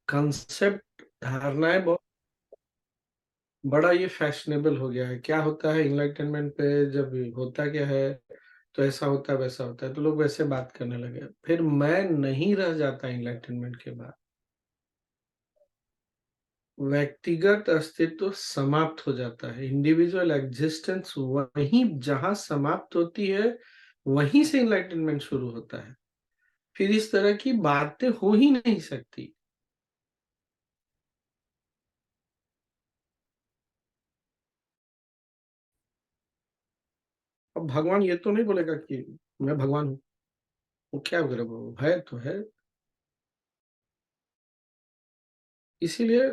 Concept धारणाएं बहुत बड़ा ये फैशनेबल हो गया है। क्या होता है इनलाइटनमेंट पे, जब होता क्या है तो ऐसा होता है वैसा होता है, तो लोग वैसे बात करने लगे। फिर मैं नहीं रह जाता इनलाइटनमेंट के बाद। व्यक्तिगत अस्तित्व समाप्त हो जाता है, इंडिविजुअल एग्जिस्टेंस वहीं जहां समाप्त होती है वहीं से इनलाइटनमेंट शुरू होता है। फिर इस तरह की बातें हो ही नहीं सकती। अब भगवान ये तो नहीं बोलेगा कि मैं भगवान हूँ। वो क्या वगैरह, वो है तो है। इसीलिए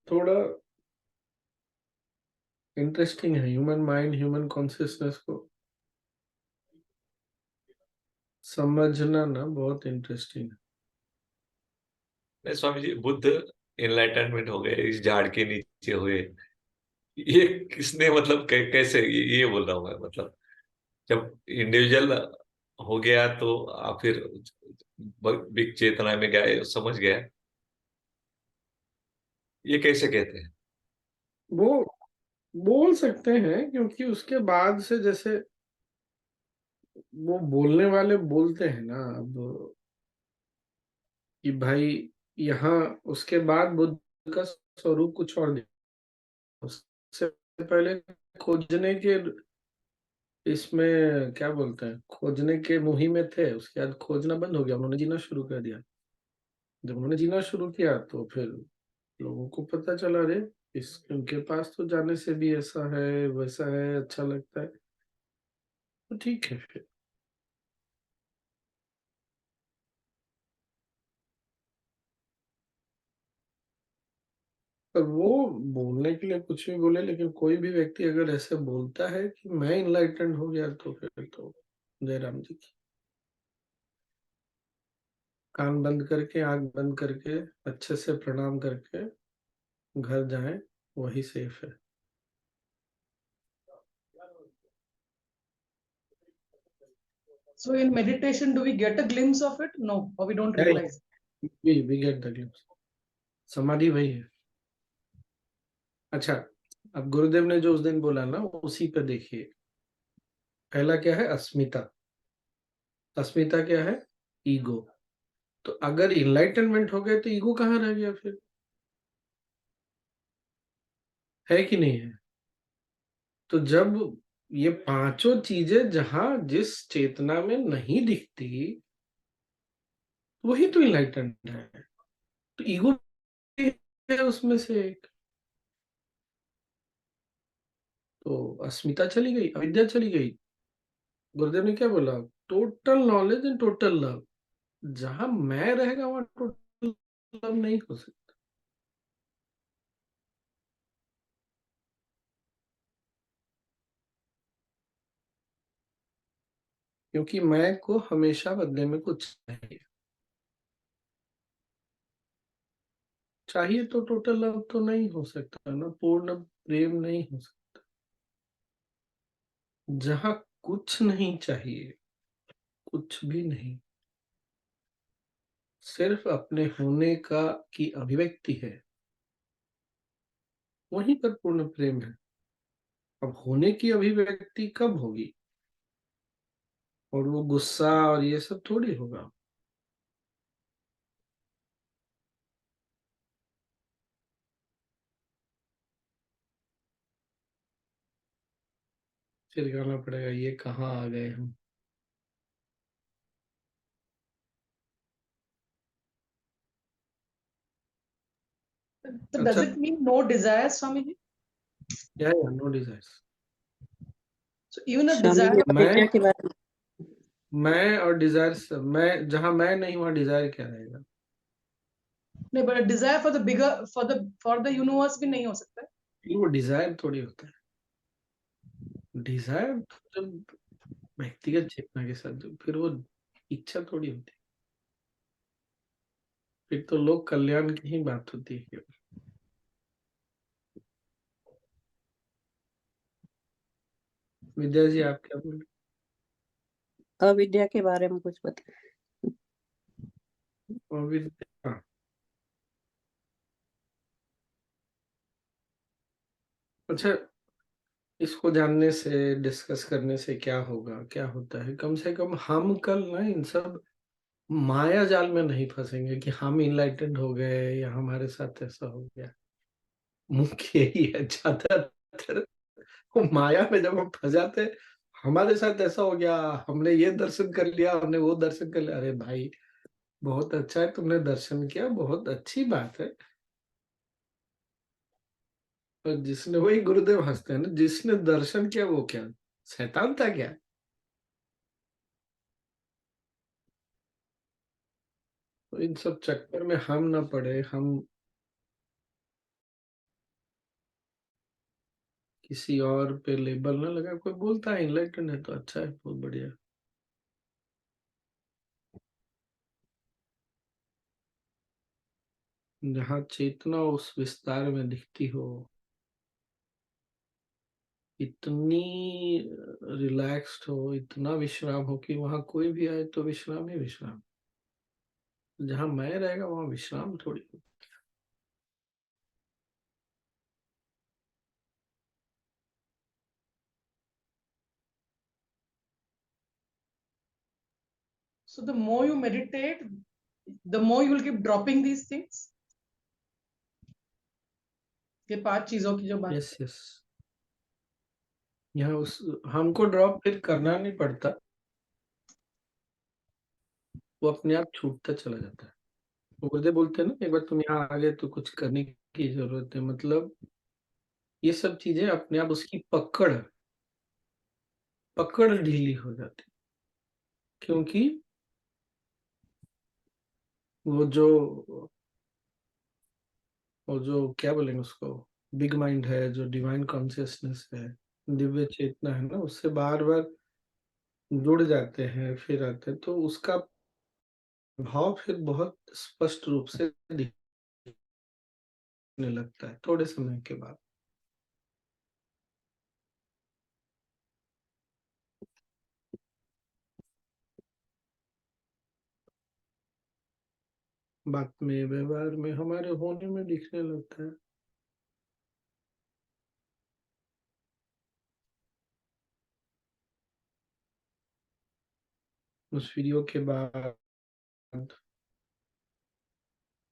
थोड़ा इंटरेस्टिंग है ह्यूमन माइंड, ह्यूमन कॉन्शियसनेस को समझना ना, बहुत इंटरेस्टिंग है। नहीं स्वामी जी, बुद्ध एनलाइटनमेंट हो गए, इस झाड़ के नीचे हुए, ये किसने मतलब कैसे, ये बोल रहा हूँ मैं, मतलब जब इंडिविजुअल हो गया तो आप फिर बिग चेतना में गए, समझ गया, ये कैसे कहते हैं? वो बोल सकते हैं क्योंकि उसके बाद से जैसे वो बोलने वाले बोलते हैं ना अब कि भाई यहाँ उसके बाद बुद्ध का स्वरूप कुछ और दिखा। उससे पहले खोजने के, इसमें क्या बोलते हैं, खोजने के मुहिम में थे, उसके बाद खोजना बंद हो गया, उन्होंने जीना शुरू कर दिया। जब उन्होंने जीना शुरू किया तो फिर लोगों को पता चला, अरे इस उनके पास तो जाने से भी ऐसा है वैसा है, अच्छा लगता है, तो ठीक है फिर। पर वो बोलने के लिए कुछ भी बोले, लेकिन कोई भी व्यक्ति अगर ऐसे बोलता है कि मैं इनलाइटेंड हो गया, तो फिर तो जय राम जी की। कान बंद करके, आंख बंद करके, अच्छे से प्रणाम करके घर जाएं, वही सेफ है। So in meditation, do we get a glimpse of it? No, or we don't realize. We get the glimpse. समाधि वही है। अच्छा, अब गुरुदेव ने जो उस दिन बोला ना, उसी पे देखिए। पहला क्या है? अस्मिता। अस्मिता क्या है? ईगो। तो अगर इनलाइटनमेंट हो गए तो ईगो कहाँ रह गया फिर? है कि नहीं है? तो जब ये पांचों चीजें जहां जिस चेतना में नहीं दिखती, वही तो इनलाइटेंड है। तो ईगो है उसमें से एक। तो अस्मिता चली गई, अविद्या चली गई। गुरुदेव ने क्या बोला? Total knowledge and total love. जहां मैं रहेगा वहां टोटल लव नहीं हो सकता। क्योंकि मैं को हमेशा बदले में कुछ चाहिए। चाहिए तो टोटल लव तो नहीं हो सकता ना, पूर्ण प्रेम नहीं हो सकता। जहां कुछ नहीं चाहिए, कुछ भी नहीं, सिर्फ अपने होने का की अभिव्यक्ति है, वहीं पर पूर्ण प्रेम है। अब होने की अभिव्यक्ति कब होगी? और वो गुस्सा और ये सब थोड़ी होगा। फिर कहना पड़ेगा ये कहाँ आ गए हम। So does अच्छा, it mean no desire, Swamiji? क्या है no desires? So even a Swami ji desire, मैं अविद्या के बारे में। मैं और डिजायर्स, मैं जहां मैं नहीं वहां डिजायर क्या रहेगा? no, but a desire for the bigger, for the universe भी नहीं हो सकता है. फिर वो डिजायर थोड़ी होता है। डिजायर जब व्यक्तिगत चेतना के साथ, फिर वो इच्छा थोड़ी होती है। फिर तो लोक कल्याण की ही बात होती है केवल। विद्या जी, आप क्या बोल अविद्या के बारे में कुछ बता। अविद्या। अच्छा, इसको जानने से, डिस्कस करने से क्या होगा, क्या होता है? कम से कम हम कल ना इन सब माया जाल में नहीं फंसेंगे कि हम इनलाइटेंड हो गए या हमारे साथ ऐसा हो गया। मुख्य यही है ज्यादातर, वो माया में जब हम फंस जाते हैं, हमारे साथ ऐसा हो गया, हमने ये दर्शन कर लिया, हमने वो दर्शन कर लिया। अरे भाई, बहुत अच्छा है तुमने दर्शन किया, बहुत अच्छी बात है। पर जिसने, वही गुरुदेव हंसते हैं ना, जिसने दर्शन किया वो क्या शैतान था क्या? तो इन सब चक्कर में हम ना पड़े, हम किसी और पे लेबल ना लगा। कोई बोलता है इनलाइटेंड है तो अच्छा है, बहुत बढ़िया। जहाँ चेतना उस विस्तार में दिखती हो, इतनी रिलैक्स्ड हो, इतना विश्राम हो कि वहां कोई भी आए तो विश्राम ही विश्राम। जहां मैं रहेगा वहां विश्राम थोड़ी हो। So the more you meditate, the more you will keep dropping these things. ये 5 चीजों की जो बात। यस यस, यहाँ उस हमको ड्रॉप फिर करना नहीं पड़ता, वो अपने आप छूटता चला जाता है। वो गुरुदेव बोलते हैं ना, एक बार तुम यहाँ आ गए तो कुछ करने की जरूरत है। मतलब ये सब चीजें अपने आप, उसकी पकड़ पकड़ ढीली हो जाती है। क्योंकि वो जो वो जो क्या बोलेंगे उसको, बिग माइंड है, जो डिवाइन कॉन्शियसनेस है, दिव्य चेतना है ना, उससे बार बार जुड़ जाते हैं, फिर आते हैं, तो उसका भाव फिर बहुत स्पष्ट रूप से दिखने लगता है थोड़े समय के बाद। बात में, व्यवहार में, हमारे होने में दिखने लगता है। उस वीडियो के बाद,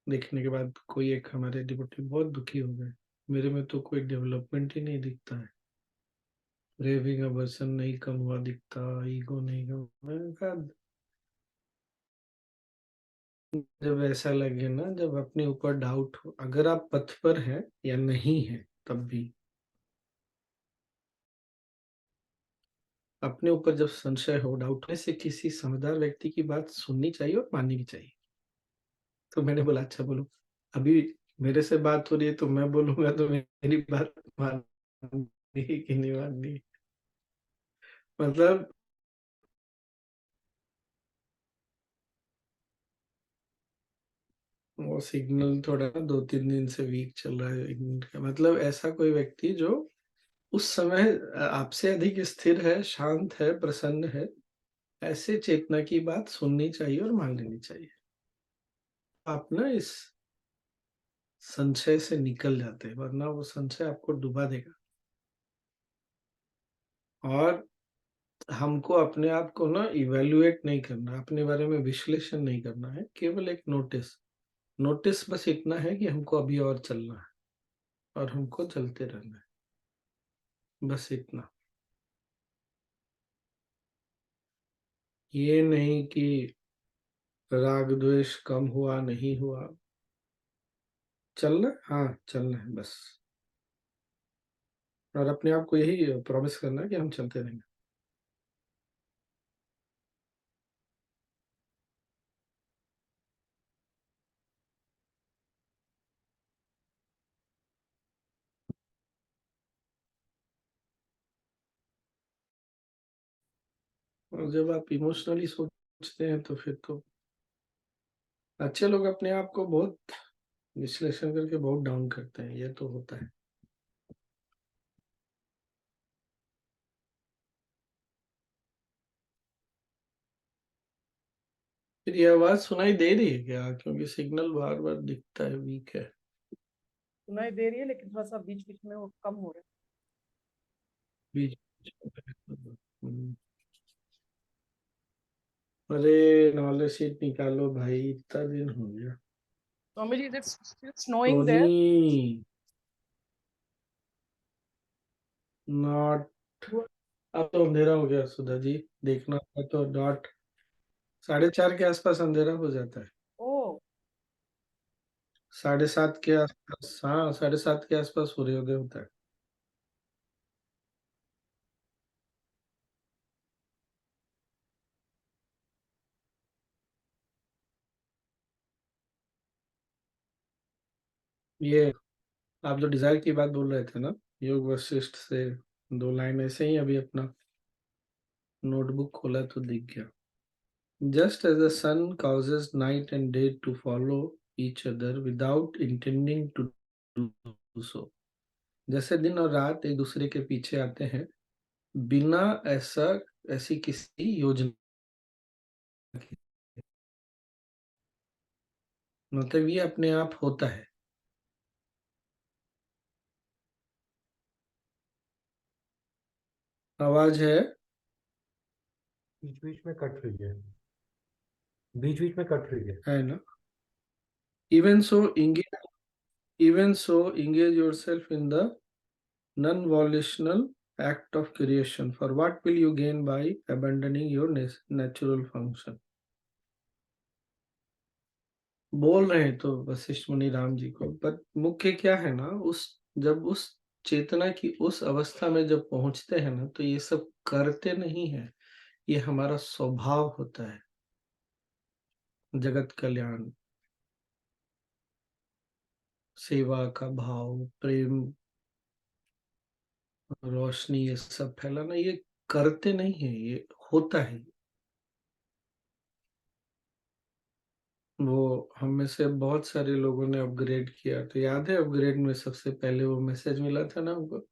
देखने के बाद, कोई एक हमारे डिवोटी बहुत दुखी हो गए, मेरे में तो कोई डेवलपमेंट ही नहीं दिखता है, रेविंग अवर्सन नहीं कम हुआ दिखता, ईगो नहीं कम। मैंने कहा, जब ऐसा लगे ना, जब अपने ऊपर डाउट हो, अगर आप पथ पर हैं या नहीं है, तब भी अपने ऊपर जब संशय हो, डाउट में से किसी समझदार व्यक्ति की बात सुननी चाहिए और माननी भी चाहिए। तो मैंने बोला अच्छा बोलो, अभी मेरे से बात हो रही है तो मैं बोलूंगा तो मेरी बात माननी है कि नहीं माननी? मतलब वो सिग्नल थोड़ा 2-3 दिन से वीक चल रहा है, इग्नोर का मतलब ऐसा कोई व्यक्ति जो उस समय आपसे अधिक स्थिर है, शांत है, प्रसन्न है, ऐसे चेतना की बात सुननी चाहिए और मान लेनी चाहिए। आप ना इस संशय से निकल जाते हैं, वरना वो संशय आपको डुबा देगा। और हमको अपने आप को ना इवेल्युएट नहीं करना, अपने बारे में विश्लेषण नहीं करना है, केवल एक नोटिस। नोटिस बस इतना है कि हमको अभी और चलना है और हमको चलते रहना है, बस इतना। ये नहीं कि राग द्वेष कम हुआ नहीं हुआ, चलना, हाँ चलना है बस। और अपने आप को यही प्रॉमिस करना है कि हम चलते रहेंगे। और जब आप इमोशनली सोचते हैं तो फिर तो अच्छे लोग अपने आप को बहुत विश्लेषण करके बहुत डाउन करते हैं, ये तो होता है। फिर ये आवाज सुनाई दे रही है क्या? क्योंकि सिग्नल बार बार दिखता है वीक है। सुनाई दे रही है लेकिन थोड़ा सा बीच बीच में वो कम हो रहा है। बीच हम्म। अरे नॉलेज शीट निकालो भाई, इतना दिन हो गया। Swami ji, it's still snowing there. Tony not, What? अब तो अंधेरा हो गया सुधा जी, देखना है तो डॉट 4:30 के आसपास अंधेरा हो जाता है। Oh, 7:30 के आसपास, हाँ 7:30 के आसपास सूर्योदय होता है। ये आप जो डिजायर की बात बोल रहे थे ना, योग वशिष्ठ से 2 लाइन ऐसे ही अभी अपना नोटबुक खोला तो दिख गया। Just as the sun causes night and day to follow each other without intending to do so, जैसे दिन और रात एक दूसरे के पीछे आते हैं बिना ऐसी किसी योजना के, मतलब ये अपने आप होता है। आवाज बीच बीच में कट रही है, बीच बीच में कट रही है। है ना? even so engage even so engage yourself in the non-volitional act of creation, for what will you gain by abandoning your natural function? बोल रहे हैं तो वशिष्ठ मुनि राम जी को, पर मुख्य क्या है ना, उस जब उस चेतना की उस अवस्था में जब पहुंचते हैं ना, तो ये सब करते नहीं है, ये हमारा स्वभाव होता है। जगत कल्याण, सेवा का भाव, प्रेम, रोशनी, ये सब फैलाना, ये करते नहीं है, ये होता है। वो हम में से बहुत सारे लोगों ने अपग्रेड किया, तो याद है अपग्रेड में सबसे पहले वो मैसेज मिला था ना हमको,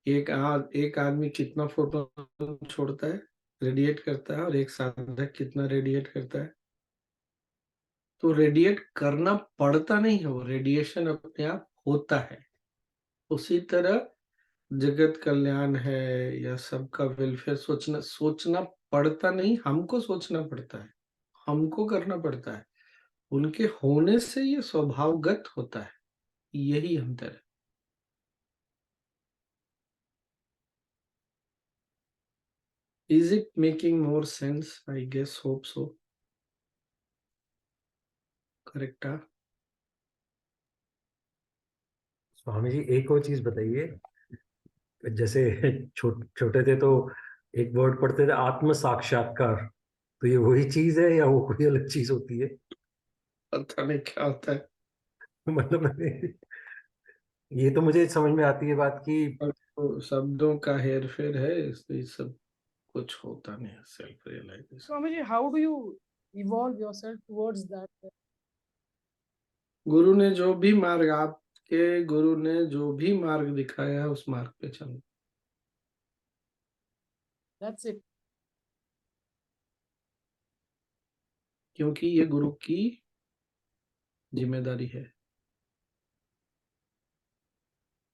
एक आदमी कितना फोटोन छोड़ता है, रेडिएट करता है, और एक साधक कितना रेडिएट करता है। तो रेडिएट करना पड़ता नहीं है, वो रेडिएशन अपने आप होता है। उसी तरह जगत कल्याण है या सबका वेलफेयर सोचना सोचना पड़ता नहीं, हमको सोचना पड़ता है, हमको करना पड़ता है। उनके होने से ये स्वभावगत होता है, यही अंतर है। Is it making more sense? I guess hope so. Correct? Swami ji एक और चीज बताइए, जैसे छोटे थे तो एक वर्ड पढ़ते थे आत्म साक्षात्कार, तो ये वही चीज है या वो कोई अलग चीज होती है? पता नहीं क्या होता है, मतलब ये तो मुझे समझ में आती है बात कि और तो शब्दों का हेर फेर है, इसलिए सब कुछ होता नहीं है, self realisation. Swami ji, how do you evolve yourself towards that? गुरु ने जो भी मार्ग, आपके गुरु ने जो भी मार्ग दिखाया है, उस मार्ग पे चलो। That's it. क्योंकि ये गुरु की जिम्मेदारी है,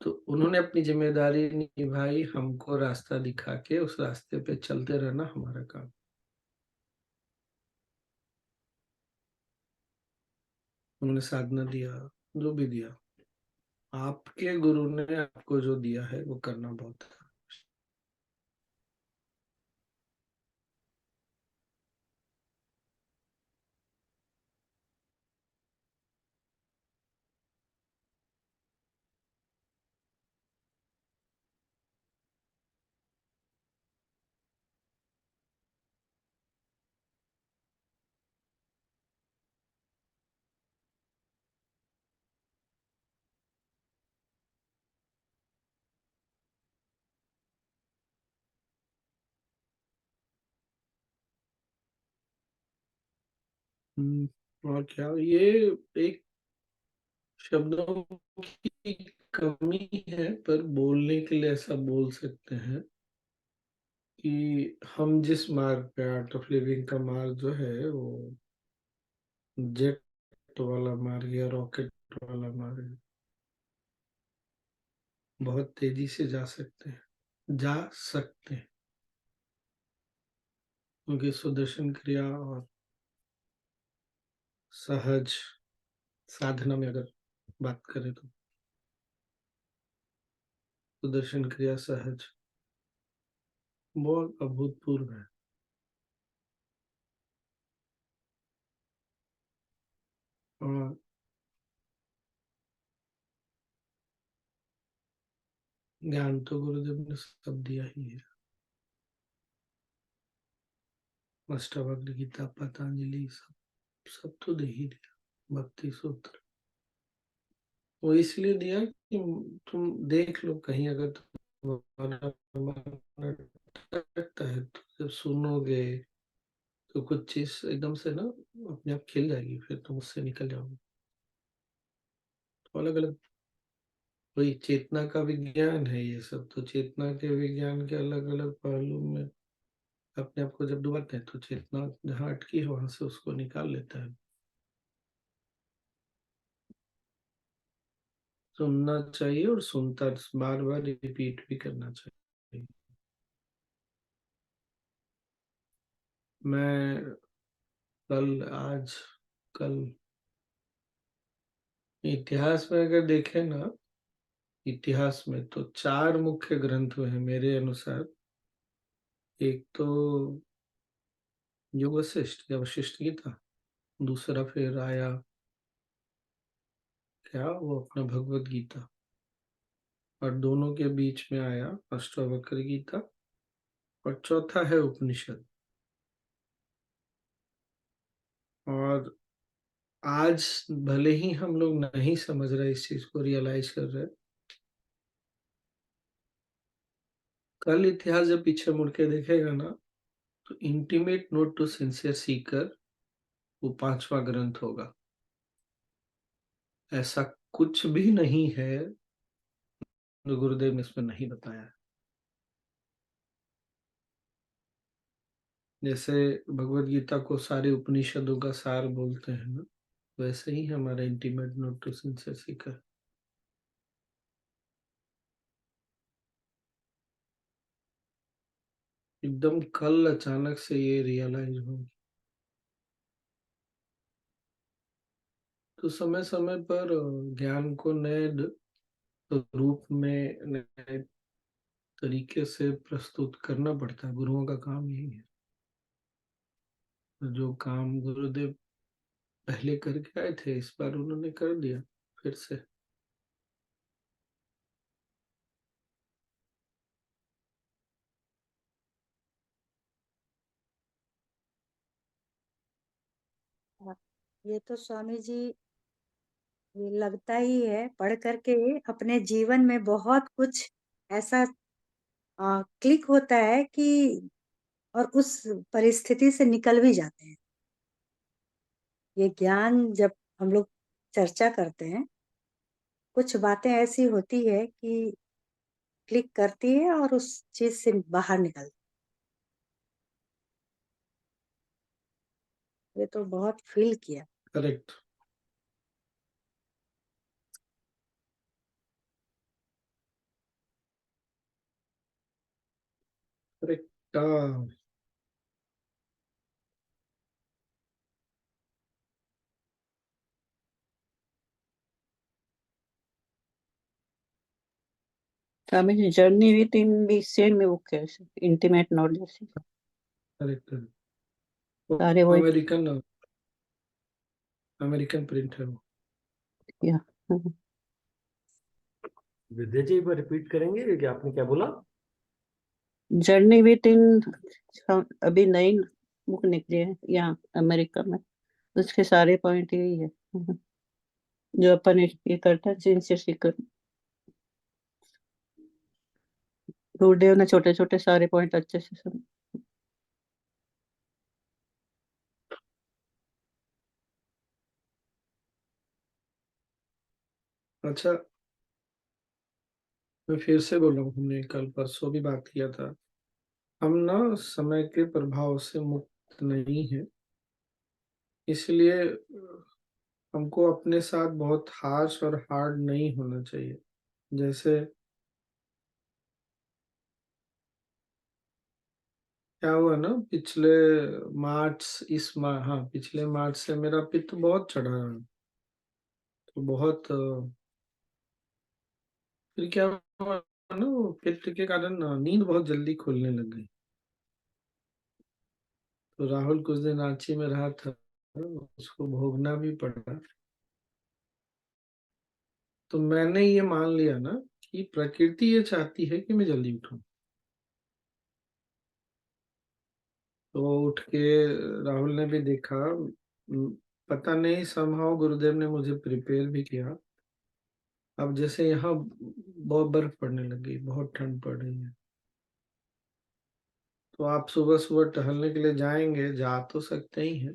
तो उन्होंने अपनी जिम्मेदारी निभाई, हमको रास्ता दिखा के उस रास्ते पे चलते रहना हमारा काम। उन्होंने साधना दिया, जो भी दिया, आपके गुरु ने आपको जो दिया है वो करना बहुत है। और क्या, ये एक शब्दों की कमी है, पर बोलने के लिए ऐसा बोल सकते हैं कि हम जिस मार्ग पे, आर्ट ऑफ लिविंग का मार्ग जो है, वो जेट वाला मार गया, रॉकेट वाला मार गया। बहुत तेजी से जा सकते हैं, क्योंकि सुदर्शन क्रिया और सहज साधना में अगर बात करें तो सुदर्शन क्रिया सहज बहुत अभूतपूर्व है। और ज्ञान तो गुरुदेव ने सब दिया ही है। अष्टावक्र गीता, पतंजलि, सब सब तो दे ही दिया। भक्ति सूत्र वो इसलिए दिया कि तुम देख लो, कहीं अगर तुम्हारा मन अटकता है तो जब सुनोगे तो कुछ चीज एकदम से ना अपने आप खिल जाएगी, फिर तुम उससे निकल जाओगे। तो अलग अलग वही चेतना का विज्ञान है ये सब। तो चेतना के विज्ञान के अलग अलग पहलू में अपने आप को जब डुबाते हैं तो चेतना जहाँ अटकी है वहां से उसको निकाल लेता है। सुनना चाहिए और सुनता बार बार रिपीट भी करना चाहिए। मैं आज कल इतिहास में अगर देखें ना, इतिहास में तो 4 मुख्य ग्रंथ हुए हैं मेरे अनुसार। एक तो योग वशिष्ठ या वशिष्ठ गीता, दूसरा फिर आया क्या वो अपना भगवत गीता, और दोनों के बीच में आया अष्टावक्र गीता, और चौथा है उपनिषद। और आज भले ही हम लोग नहीं समझ रहे, इस चीज को रियलाइज कर रहे, कल इतिहास जब पीछे मुड़ के देखेगा ना तो intimate note to sincere seeker वो 5वां ग्रंथ होगा। ऐसा कुछ भी नहीं है जो गुरुदेव ने इसमें नहीं बताया है। जैसे भगवत गीता को सारे उपनिषदों का सार बोलते हैं ना, वैसे ही हमारा intimate note to sincere seeker. एकदम कल अचानक से ये रियलाइज हो। तो समय समय पर ज्ञान को नए रूप में, नए तरीके से प्रस्तुत करना पड़ता है। गुरुओं का काम यही है। तो जो काम गुरुदेव पहले करके आए थे इस बार उन्होंने कर दिया फिर से। हाँ, ये तो स्वामी जी, ये लगता ही है पढ़ करके अपने जीवन में बहुत कुछ ऐसा क्लिक होता है कि और उस परिस्थिति से निकल भी जाते हैं। ये ज्ञान जब हम लोग चर्चा करते हैं, कुछ बातें ऐसी होती है कि क्लिक करती है और उस चीज से बाहर निकल। ये तो बहुत फील किया। Correct. Correct. Swami ji, journey within भी सेम बुक है, इंटीमेट नॉलेज। करेक्ट। सारे वो अमेरिकन अमेरिकन प्रिंट है वो। या विद्या जी एक बार रिपीट करेंगे कि आपने क्या बोला? जर्नी विद इन, अभी नई बुक निकली है यहाँ अमेरिका में, उसके सारे पॉइंट यही है जो अपन ये करता है जिनसे सीकर। गुरुदेव ने छोटे छोटे सारे पॉइंट अच्छे से सब। अच्छा, मैं फिर से बोल रहा हूँ, हमने कल परसों भी बात किया था। हम ना समय के प्रभाव से मुक्त नहीं है, इसलिए हमको अपने साथ बहुत हार्श और हार्ड नहीं होना चाहिए। जैसे क्या हुआ ना, पिछले पिछले मार्च से मेरा पित्त बहुत चढ़ा है। तो बहुत फिर क्या हुआ ना, वो पित्त के कारण नींद बहुत जल्दी खुलने लग गई। तो राहुल कुछ दिन रांची में रहा था, उसको भोगना भी पड़ा। तो मैंने ये मान लिया ना कि प्रकृति ये चाहती है कि मैं जल्दी उठूं। तो वो उठ के राहुल ने भी देखा। पता नहीं, समहाउ गुरुदेव ने मुझे प्रिपेयर भी किया। अब जैसे यहाँ बहुत बर्फ पड़ने लगी, बहुत ठंड पड़ रही है। तो आप सुबह सुबह टहलने के लिए जाएंगे, जा तो सकते ही हैं।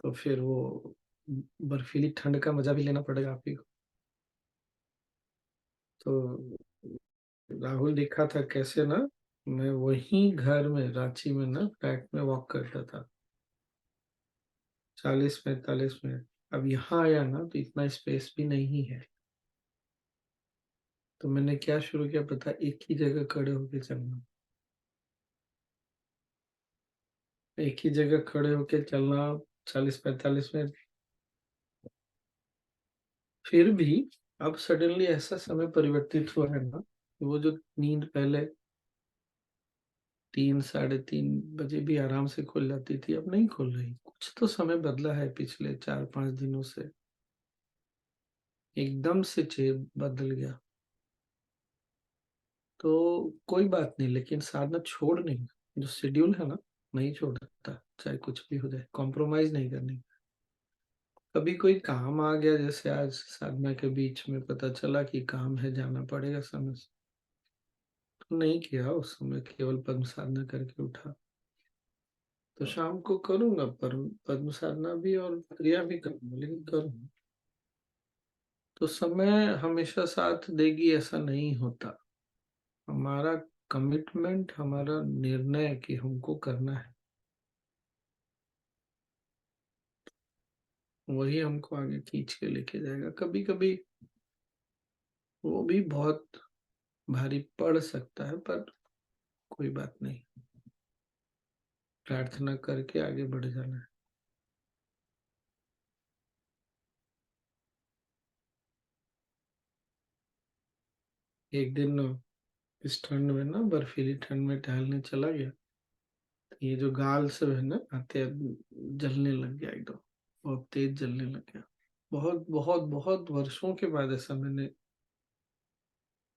तो फिर वो बर्फीली ठंड का मजा भी लेना पड़ेगा आप ही को। तो राहुल देखा था कैसे ना, मैं वहीं घर में रांची में ना फ्लैट में वॉक करता था 40-45 मिनट। अब यहाँ आया ना तो इतना स्पेस भी नहीं है। तो मैंने क्या शुरू किया पता, एक ही जगह खड़े होके चलना। एक ही जगह खड़े होके चलना 40-45 मिनट। फिर भी अब सडनली ऐसा समय परिवर्तित हुआ है ना कि वो जो नींद पहले 3-3:30 बजे भी आराम से खुल जाती थी, अब नहीं खुल रही। कुछ तो समय बदला है पिछले 4-5 दिनों से, एकदम से चेप बदल गया। तो कोई बात नहीं, लेकिन साधना छोड़ नहीं, जो शेड्यूल है ना, नहीं छोड़ता। चाहे कुछ भी हो जाए, कॉम्प्रोमाइज नहीं करनी। कभी कोई काम आ गया, जैसे आज साधना के बीच में पता चला कि काम है, जाना पड़ेगा समय से, तो नहीं किया उस समय, केवल पद्म साधना करके उठा। तो शाम को करूंगा, पर पद्म साधना भी और क्रिया भी करूंगा, लेकिन करूंगा। तो समय हमेशा साथ देगी ऐसा नहीं होता। हमारा कमिटमेंट, हमारा निर्णय कि हमको करना है, वही हमको आगे खींच के लेके जाएगा। कभी कभी वो भी बहुत भारी पड़ सकता है, पर कोई बात नहीं, प्रार्थना करके आगे बढ़ जाना है। एक दिन इस ठंड में ना, बर्फीली ठंड में टहलने चला गया। ये जो गाल सब है ना, आते जलने लग गया, एकदम बहुत तेज जलने लग गया। बहुत बहुत बहुत वर्षों के बाद ऐसा मैंने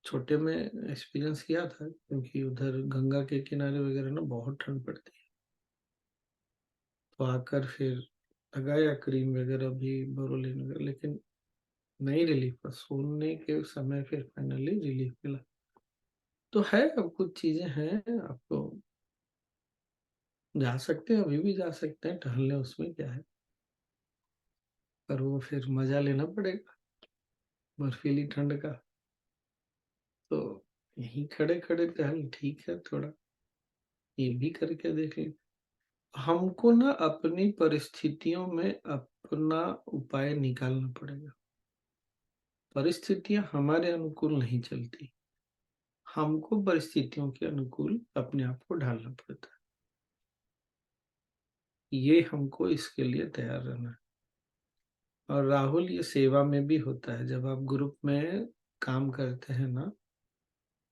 छोटे में एक्सपीरियंस किया था, क्योंकि उधर गंगा के किनारे वगैरह ना बहुत ठंड पड़ती है। तो आकर फिर लगाया क्रीम वगैरह भी, बोरोलिन वगैरह, लेकिन नहीं रिलीफ हुआ। सोने के समय फिर फाइनली रिलीफ मिला। तो है, अब कुछ चीजें हैं, आपको जा सकते हैं, अभी भी जा सकते हैं टहलने, उसमें क्या है। पर वो फिर मजा लेना पड़ेगा बर्फीली ठंड का। तो यहीं खड़े खड़े टहल ठीक है, थोड़ा ये भी करके देख लें। हमको ना अपनी परिस्थितियों में अपना उपाय निकालना पड़ेगा। परिस्थितियां हमारे अनुकूल नहीं चलती, हमको परिस्थितियों के अनुकूल अपने आप को ढालना पड़ता है। ये हमको इसके लिए तैयार रहना है। और राहुल, ये सेवा में भी होता है। जब आप ग्रुप में काम करते हैं ना,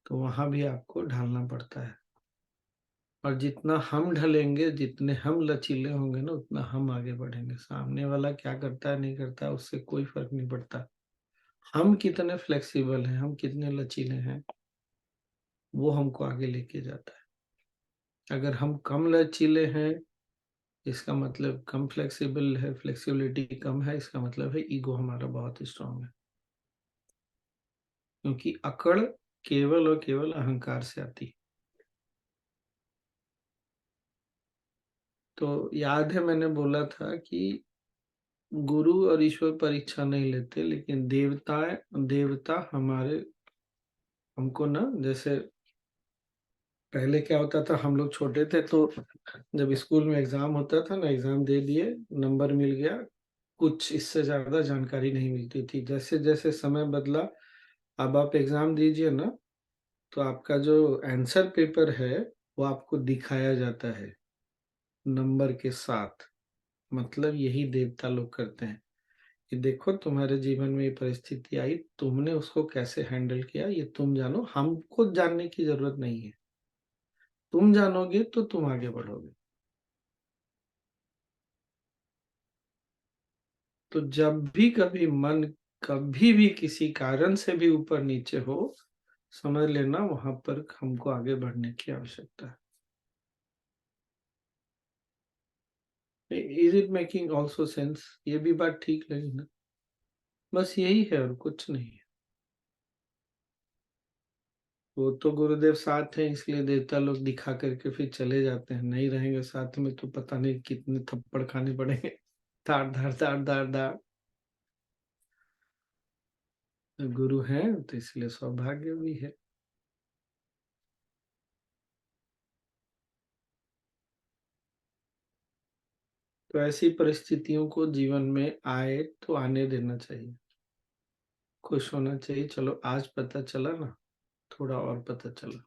तो वहां भी आपको ढालना पड़ता है। और जितना हम ढलेंगे, जितने हम लचीले होंगे ना, उतना हम आगे बढ़ेंगे। सामने वाला क्या करता है नहीं करता है, उससे कोई फर्क नहीं पड़ता। हम कितने फ्लेक्सिबल हैं, हम कितने लचीले हैं, वो हमको आगे लेके जाता है। अगर हम कम लचीले हैं, इसका मतलब कम फ्लेक्सिबल है, फ्लेक्सिबिलिटी कम है, इसका मतलब है ईगो हमारा बहुत स्ट्रांग है। क्योंकि अकड़ केवल और केवल अहंकार से आती है। तो याद है मैंने बोला था कि गुरु और ईश्वर परीक्षा नहीं लेते, लेकिन देवता हमारे, हमको ना, जैसे पहले क्या होता था, हम लोग छोटे थे तो जब स्कूल में एग्जाम होता था ना, एग्जाम दे दिए, नंबर मिल गया, कुछ इससे ज्यादा जानकारी नहीं मिलती थी। जैसे जैसे समय बदला, अब आप एग्जाम दीजिए ना, तो आपका जो आंसर पेपर है वो आपको दिखाया जाता है नंबर के साथ। मतलब यही देवता लोग करते हैं कि देखो तुम्हारे जीवन में ये परिस्थिति आई, तुमने उसको कैसे हैंडल किया ये तुम जानो, हमको जानने की जरूरत नहीं है। तुम जानोगे तो तुम आगे बढ़ोगे। तो जब भी कभी मन कभी भी किसी कारण से भी ऊपर नीचे हो, समझ लेना वहां पर हमको आगे बढ़ने की आवश्यकता है। Is it making also sense? ये भी बात ठीक लगी ना? बस यही है और कुछ नहीं है। वो तो गुरुदेव साथ है इसलिए देवता लोग दिखा करके फिर चले जाते हैं, नहीं रहेंगे साथ में तो पता नहीं कितने थप्पड़ खाने पड़ेंगे। धाड़ धाड़ धाड़ धाड़ धाड़। गुरु हैं तो इसलिए सौभाग्य भी है। तो ऐसी परिस्थितियों को जीवन में आए तो आने देना चाहिए, खुश होना चाहिए, चलो आज पता चला ना, थोड़ा और पता चला।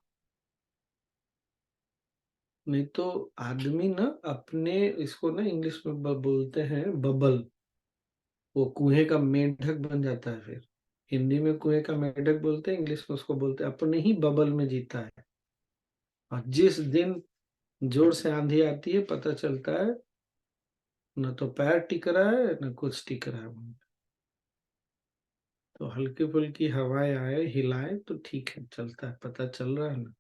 नहीं तो आदमी ना अपने, इसको ना इंग्लिश में बोलते हैं बबल, वो कुएं का मेंढक बन जाता है। फिर हिंदी में कुएं का मेंढक बोलते हैं, इंग्लिश में उसको बोलते हैं, अपने ही बबल में जीता है। और जिस दिन जोर से आंधी आती है पता चलता है न तो पैर टिक रहा है न कुछ टिक रहा है वहां। तो हल्की फुल्की हवाएं आए हिलाए तो ठीक है, चलता है, पता चल रहा है ना।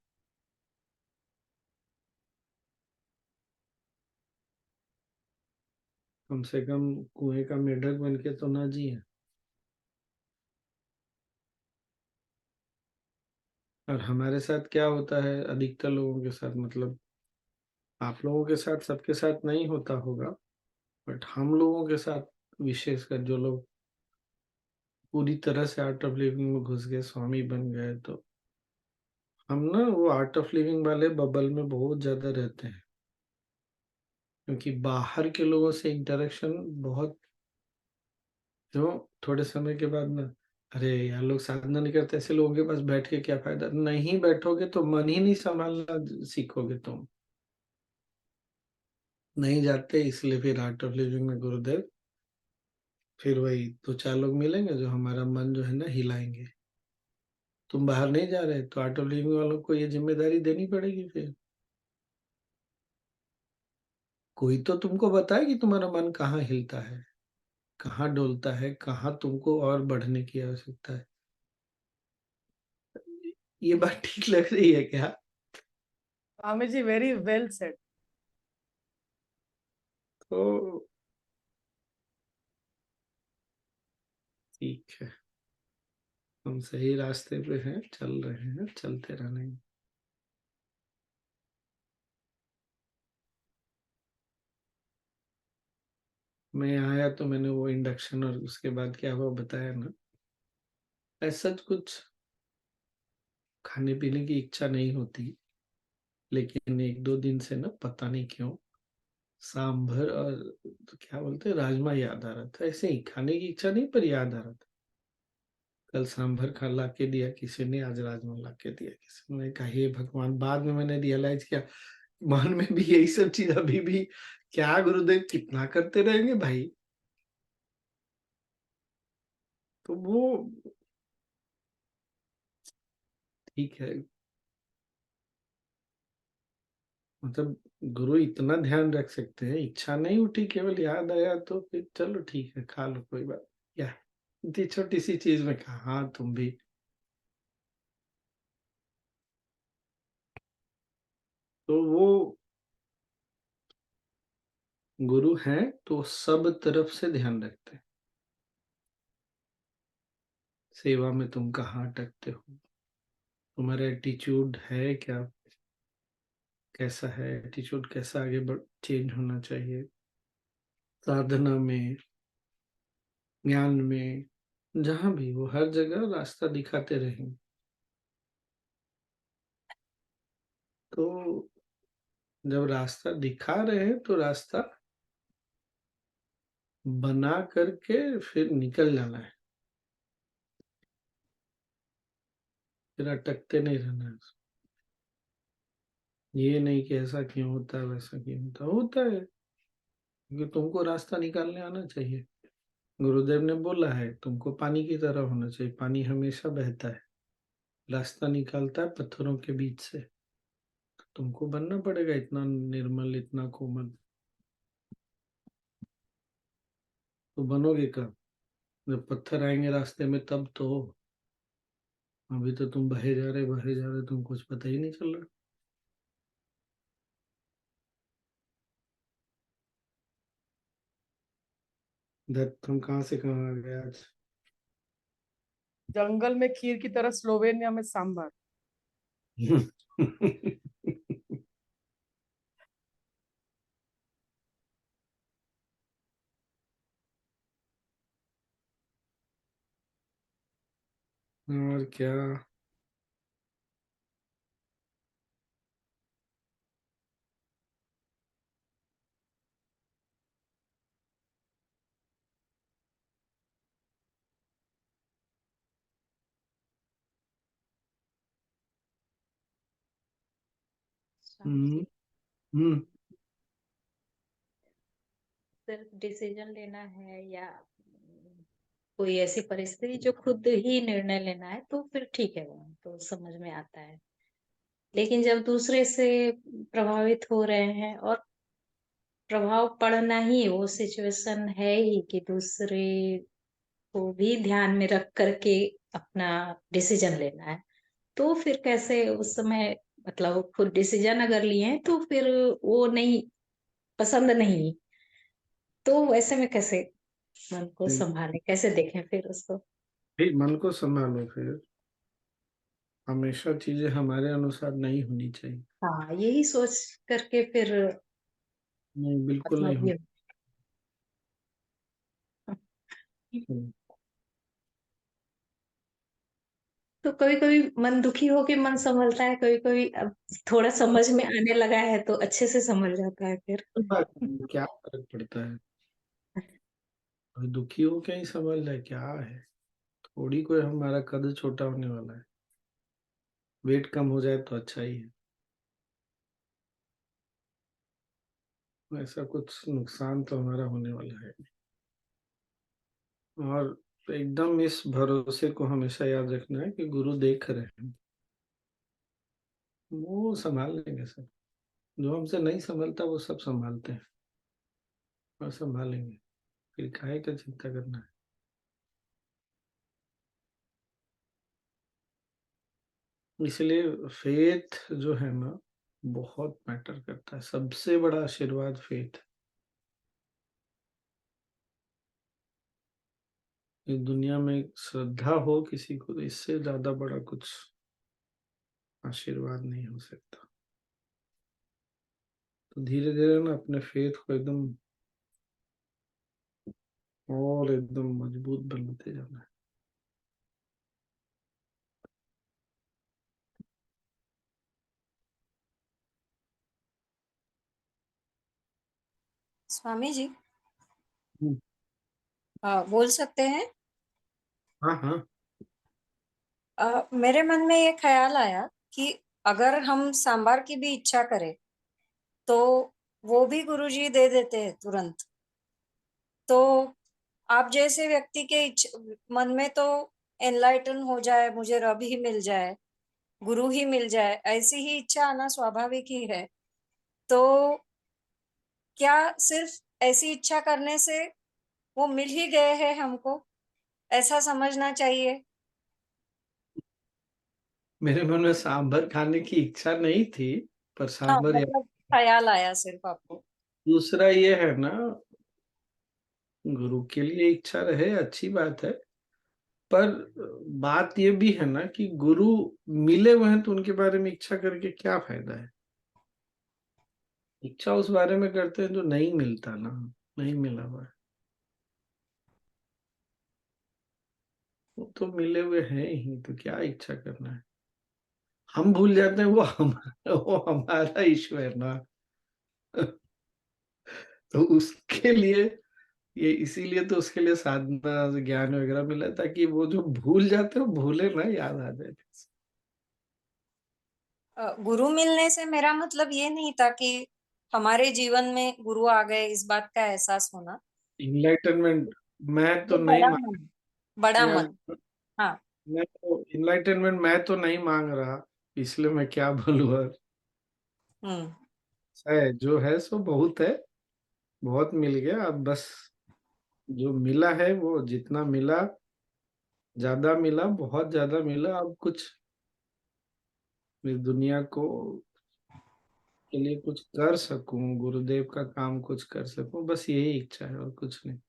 कम से कम कुएं का मेंढक बन के तो ना जिए। और हमारे साथ क्या होता है अधिकतर लोगों के साथ, मतलब आप लोगों के साथ सबके साथ नहीं होता होगा, बट हम लोगों के साथ विशेषकर जो लोग पूरी तरह से आर्ट ऑफ लिविंग में घुस गए, स्वामी बन गए, तो हम ना वो आर्ट ऑफ लिविंग वाले बबल में बहुत ज्यादा रहते हैं। क्योंकि बाहर के लोगों से इंटरेक्शन बहुत, जो थोड़े समय के बाद ना, अरे यार लोग साधना नहीं करते, ऐसे लोगों के पास बैठ के क्या फायदा, नहीं बैठोगे तो मन ही नहीं संभालना सीखोगे तुम। नहीं जाते, इसलिए फिर आर्ट ऑफ लिविंग में गुरुदेव फिर वही दो चार लोग मिलेंगे जो हमारा मन जो है ना हिलाएंगे। तुम बाहर नहीं जा रहे तो आर्ट ऑफ लिविंग वालों को ये जिम्मेदारी देनी पड़ेगी। फिर कोई तो तुमको बताए कि तुम्हारा मन कहाँ हिलता है, कहाँ डोलता है, कहाँ तुमको और बढ़ने की आवश्यकता है। ये बात ठीक लग रही है क्या? Swami ji, very well said. तो ठीक है, हम सही रास्ते पे हैं, चल रहे हैं, चलते रहने। मैं आया तो मैंने वो इंडक्शन और उसके बाद क्या हुआ बताया ना। ऐसा कुछ खाने पीने की इच्छा नहीं होती, लेकिन एक दो दिन से ना पता नहीं क्यों सांभर और तो क्या बोलते हैं राजमा याद आ रहा था। ऐसे ही खाने की इच्छा नहीं पर याद आ रहा था। कल सांभर खा ला के दिया किसी ने, आज राजमा ला के दिया किसी ने। मैंने कहा हे भगवान, बाद में मैंने रियलाइज किया मन में भी यही सब चीज अभी भी, क्या गुरुदेव कितना करते रहेंगे भाई। तो वो ठीक है, मतलब गुरु इतना ध्यान रख सकते हैं, इच्छा नहीं उठी केवल याद आया तो फिर चलो ठीक है खा लो कोई बात क्या है। इतनी छोटी सी चीज में कहा हाँ तुम भी। तो वो गुरु हैं तो सब तरफ से ध्यान रखते हैं। सेवा में तुम कहाँ अटकते हो, तुम्हारा एटीट्यूड है क्या, कैसा है एटीट्यूड, कैसा आगे बढ़ चेंज होना चाहिए, साधना में, ज्ञान में, जहां भी वो हर जगह रास्ता दिखाते रहेंगे। तो जब रास्ता दिखा रहे हैं तो रास्ता बना करके फिर निकल जाना है, फिर अटकते नहीं रहना है। ये नहीं कि ऐसा क्यों होता है, वैसा क्यों होता है, क्योंकि तुमको रास्ता निकालने आना चाहिए। गुरुदेव ने बोला है तुमको पानी की तरह होना चाहिए, पानी हमेशा बहता है, रास्ता निकालता है पत्थरों के बीच से। तुमको बनना पड़ेगा इतना निर्मल, इतना कोमल। तो बनोगे कब? जब पत्थर आएंगे रास्ते में तब तो। अभी तो तुम बहे जा रहे, तुम कुछ पता ही नहीं चल रहा। दत्त, हम कहाँ से कहाँ आ गए आज। जंगल में खीर की तरह स्लोवेनिया में सांभर। और क्या। स्वामी जी, हम्म सिर्फ डिसीजन लेना है या कोई ऐसी परिस्थिति जो खुद ही निर्णय लेना है तो फिर ठीक है, वो तो समझ में आता है। लेकिन जब दूसरे से प्रभावित हो रहे हैं और प्रभाव पड़ना ही वो सिचुएशन है ही कि दूसरे को भी ध्यान में रख करके अपना डिसीजन लेना है, तो फिर कैसे उस समय, मतलब खुद डिसीजन अगर लिए हैं तो फिर वो नहीं, पसंद नहीं, तो ऐसे में कैसे मन को संभाले, कैसे देखें फिर उसको। फिर मन को संभालो। फिर हमेशा चीजें हमारे अनुसार नहीं होनी चाहिए। हाँ, यही सोच करके फिर नहीं, बिल्कुल नहीं मतलब होनी ये चाहिए। तो कभी कभी मन दुखी हो के मन संभलता है, कभी कभी अब थोड़ा समझ में आने लगा है तो अच्छे से संभल जाता है फिर। कोई बात नहीं, क्या फर्क पड़ता है। कोई दुखी हो के ही समझ जाए, क्या है। थोड़ी कोई हमारा कद छोटा होने वाला है। वेट कम हो जाए तो अच्छा ही है। ऐसा कुछ नुकसान तो हमारा होने वाला है नहीं। और एकदम इस भरोसे को हमेशा याद रखना है कि गुरु देख रहे हैं, वो संभाल लेंगे सब। जो हमसे नहीं संभलता वो सब संभालते हैं और संभालेंगे। फिर काहे का चिंता करना है। इसलिए फेथ जो है ना, बहुत मैटर करता है। सबसे बड़ा आशीर्वाद फेथ। इस दुनिया में श्रद्धा हो किसी को, तो इससे ज्यादा बड़ा कुछ आशीर्वाद नहीं हो सकता। तो धीरे धीरे ना अपने फेथ को एकदम और एकदम मजबूत बनाते जाना है। स्वामी जी, हम्म, बोल सकते हैं? हाँ हाँ। मेरे मन में ये ख्याल आया कि अगर हम सांबार की भी इच्छा करें तो वो भी गुरुजी दे देते हैं तुरंत। तो आप जैसे व्यक्ति के मन में तो एनलाइटन हो जाए, मुझे रब ही मिल जाए, गुरु ही मिल जाए, ऐसी ही इच्छा आना स्वाभाविक ही है। तो क्या सिर्फ ऐसी इच्छा करने से वो मिल ही गए हैं हमको, ऐसा समझना चाहिए? मेरे मन में सांभर खाने की इच्छा नहीं थी, पर हाँ, सांभर या मतलब ख्याल आया सिर्फ आपको। दूसरा ये है ना, गुरु के लिए इच्छा रहे अच्छी बात है, पर बात ये भी है ना कि गुरु मिले हुए हैं तो उनके बारे में इच्छा करके क्या फायदा है। इच्छा उस बारे में करते हैं जो नहीं मिलता ना, नहीं मिला हुआ है। वो तो मिले हुए हैं ही, तो क्या इच्छा करना है। हम भूल जाते हैं, वो हमारा इश्यू है ना। तो उसके लिए ये इसीलिए तो उसके लिए साधना ज्ञान वगैरह मिला, ताकि वो जो भूल जाते हो भूले ना, याद आ जाए। गुरु मिलने से मेरा मतलब ये नहीं था कि हमारे जीवन में गुरु आ गए इस बात का एहसास होना। इनलाइटनमेंट मैं तो वो नहीं बड़ा मन, बड़ा मांग, मन। हाँ। मैं तो इनलाइटनमेंट मैं तो नहीं मांग रहा, इसलिए मैं क्या बोलूँ। और हम्म। है जो है सो बहुत है, बहुत मिल गया। अब बस जो मिला है वो जितना मिला, ज्यादा मिला, बहुत ज्यादा मिला। अब कुछ इस दुनिया को के लिए कुछ कर सकूं, गुरुदेव का काम कुछ कर सकूं, बस यही इच्छा है और कुछ नहीं।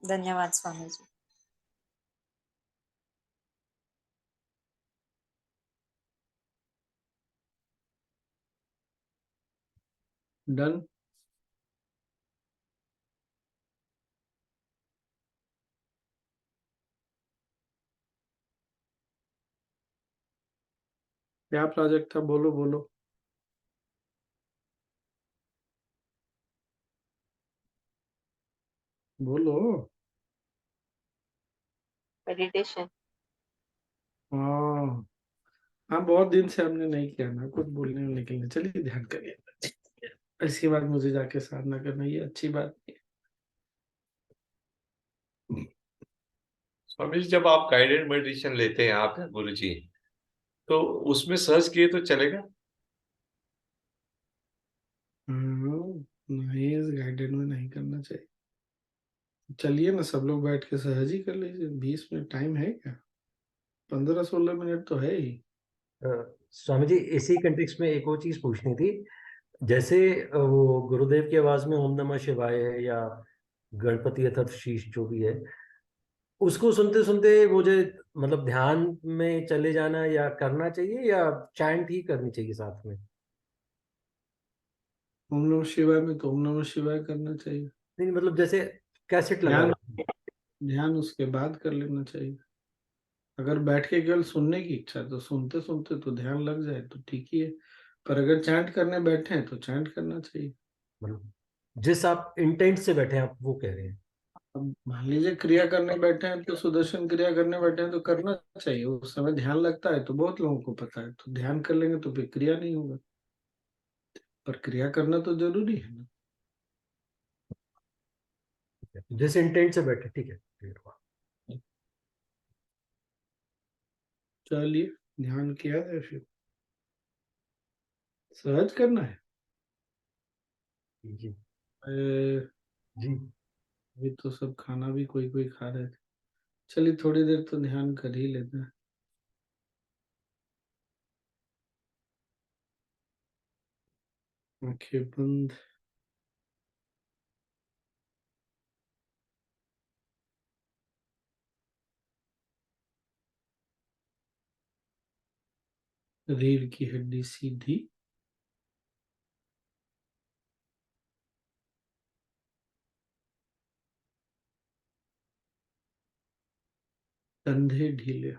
धन्यवाद स्वामी जी। डन। क्या प्रोजेक्ट था, बोलो बोलो। बोलो। मेडिटेशन। हाँ हाँ, बहुत दिन से हमने नहीं किया ना कुछ बोलने वोलने के लिए। चलिए ध्यान करिए। इसके बाद मुझे जाके साधना करना, ये अच्छी बात नहीं है। स्वामी जी, जब आप गाइडेड मेडिटेशन लेते हैं आप या गुरु जी, तो उसमें सर्च किए तो चलेगा? नहीं, इस गाइडेड में नहीं करना चाहिए। चलिए ना, सब लोग बैठ के सहज ही कर लीजिए। 20 मिनट टाइम है क्या? 15-16 मिनट तो है ही। स्वामी जी, इसी कंटेक्स्ट में एक और चीज पूछनी थी। जैसे वो गुरुदेव की आवाज में ओम नमः शिवाय है या गणपति अथर्व शीश जो भी है, उसको सुनते सुनते मुझे मतलब ध्यान में चले जाना या करना चाहिए या चैंट ही करनी चाहिए साथ में? ओम नमः शिवाय में तो ओम नमः शिवाय करना चाहिए। नहीं मतलब जैसे कैसेट लगा ध्यान, रहे हैं। ध्यान उसके बाद कर लेना चाहिए। अगर बैठ के केवल सुनने की इच्छा है तो सुनते सुनते तो ध्यान लग जाए तो ठीक ही है। पर अगर चैंट करने बैठे हैं तो चैंट करना चाहिए। मतलब जिस आप इंटेंट से बैठे हैं आप वो कह रहे हैं? अब मान लीजिए क्रिया करने बैठे हैं तो सुदर्शन क्रिया करने बैठे हैं तो करना चाहिए। उस समय ध्यान लगता है तो बहुत लोगों को पता है, तो ध्यान कर लेंगे तो फिर क्रिया नहीं होगा। पर क्रिया करना तो जरूरी है ना। जिस इंटेंट से बैठे, ठीक है, clear हुआ। चलिए, ध्यान किया है फिर सहज करना है। जी अ, जी। अभी तो सब खाना भी कोई कोई खा रहे थे। चलिए थोड़ी देर तो ध्यान कर ही लेते हैं। आंखें बंद। रीढ़ की हड्डी सीधी। कंधे ढीले।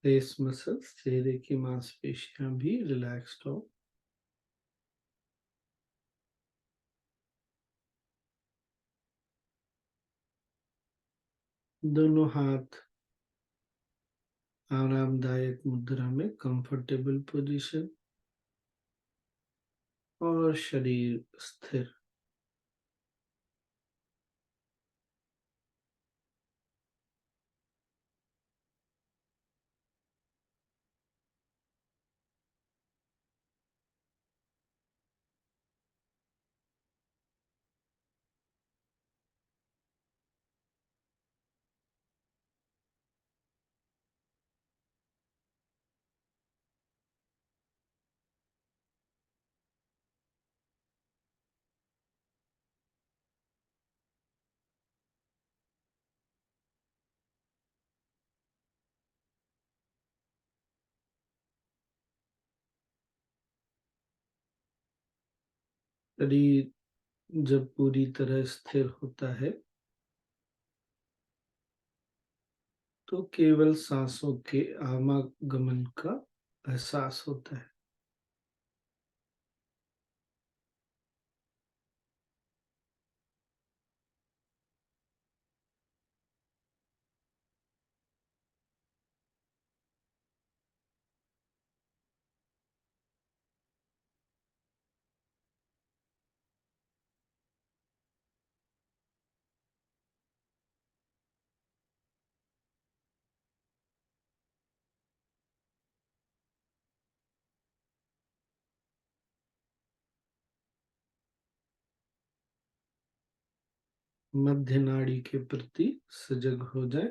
फेस मसल्स, चेहरे की मांसपेशियां भी रिलैक्स्ड हो। दोनों हाथ आरामदायक मुद्रा में, कंफर्टेबल पोजीशन, और शरीर स्थिर। शरीर जब पूरी तरह स्थिर होता है तो केवल सांसों के आवागमन का एहसास होता है। मध्य नाड़ी के प्रति सजग हो जाए।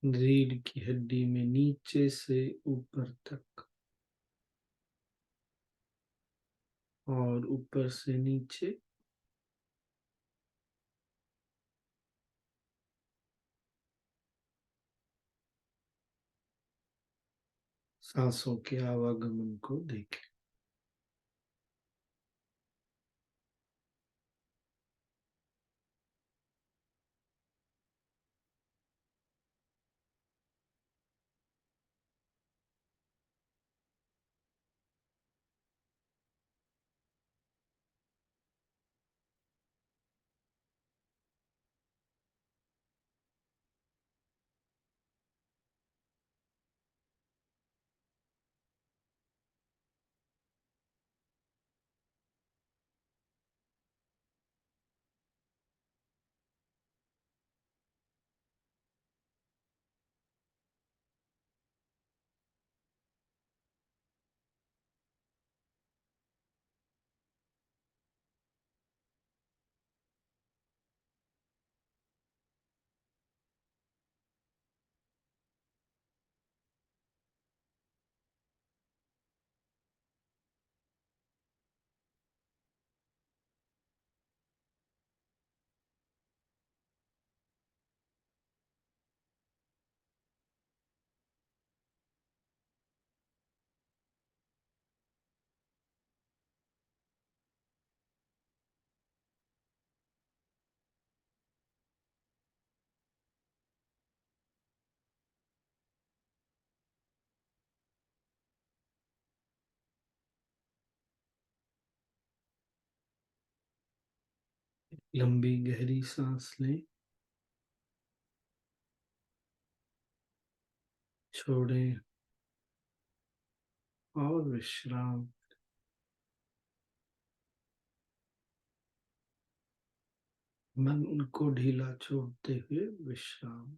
रीढ़ की हड्डी में नीचे से ऊपर तक और ऊपर से नीचे सांसों के आवागमन को देखें। लंबी गहरी सांस लें, छोड़ें और विश्राम। मन को ढीला छोड़ते हुए विश्राम।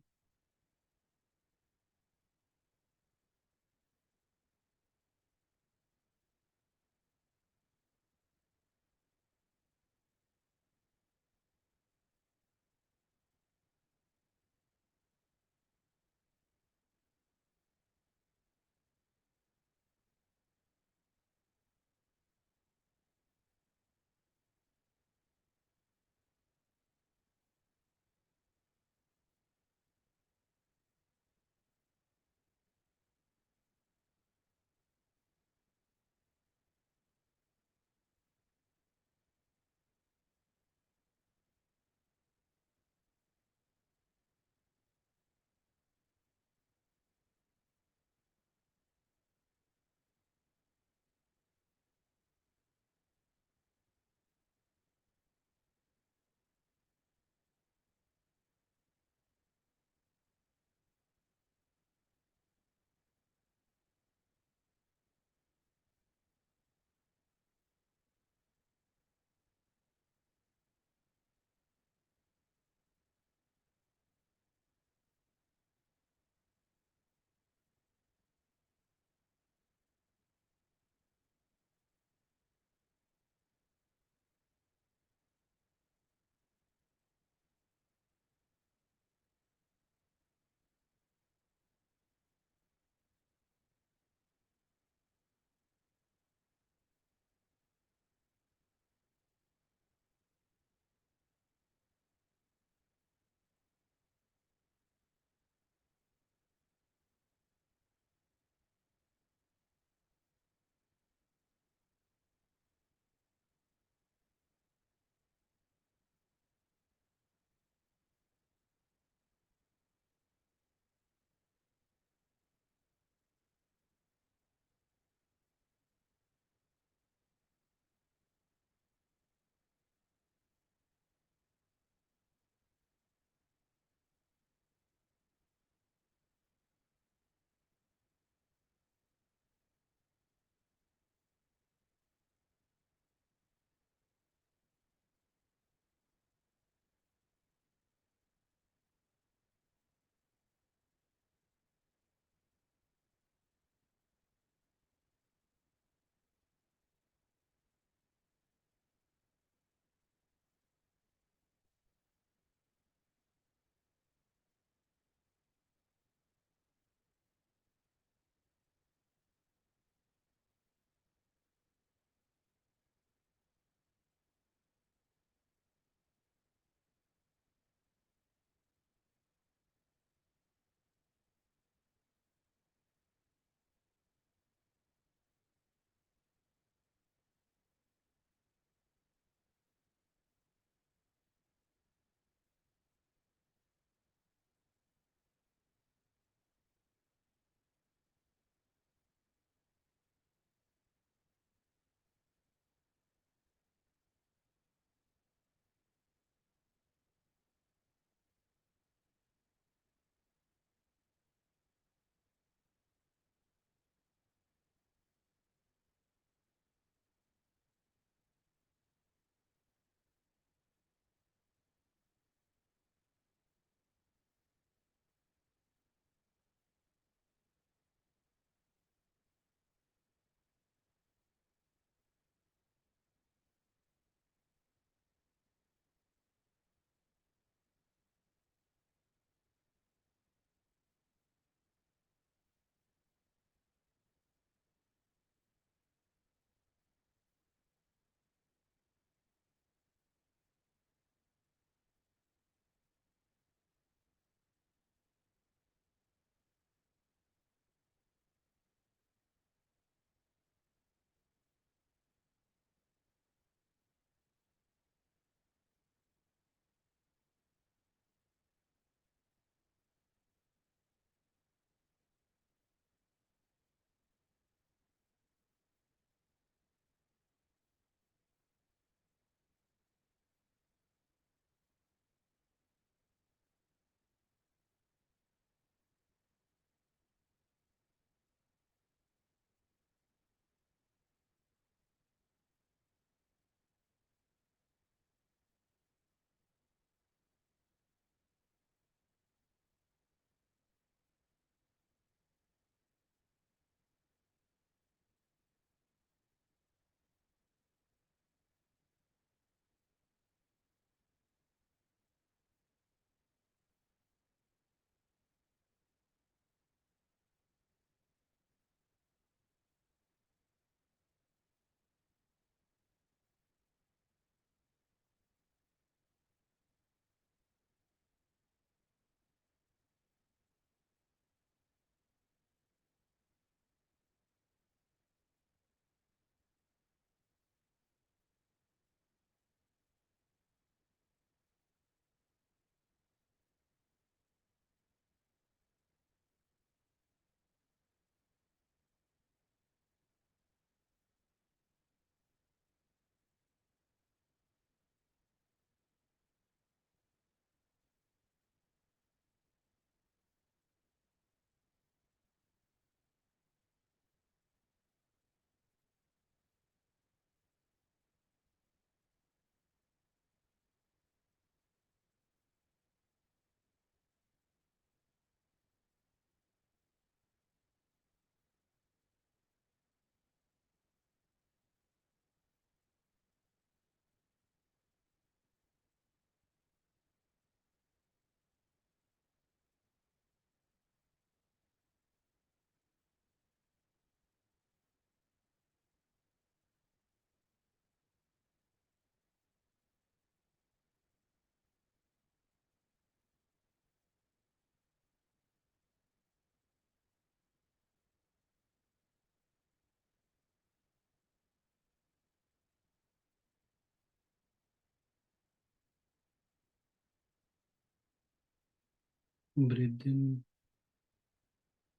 ब्रीथ इन,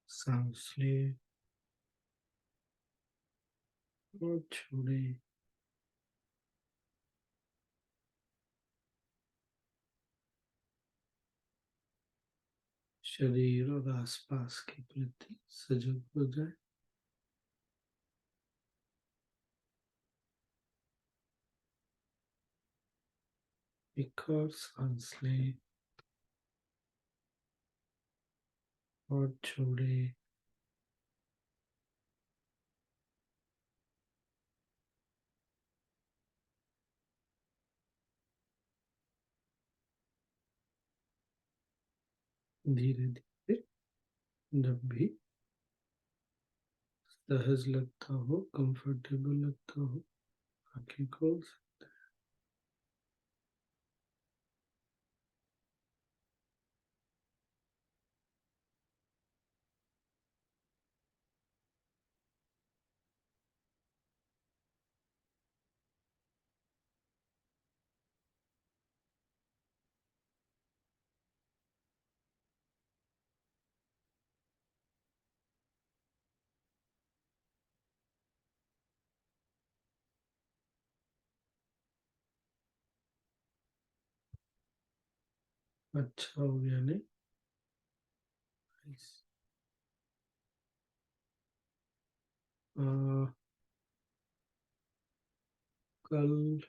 सांस ले और छोड़े। शरीर और आसपास के प्रति सजग हो जाए। एक और सांस ले और छोड़े। धीरे धीरे, जब भी सहज लगता हो, कंफर्टेबल लगता हो, आंखें खोल सकते हैं। अच्छा हो गया नहीं? Nice. कल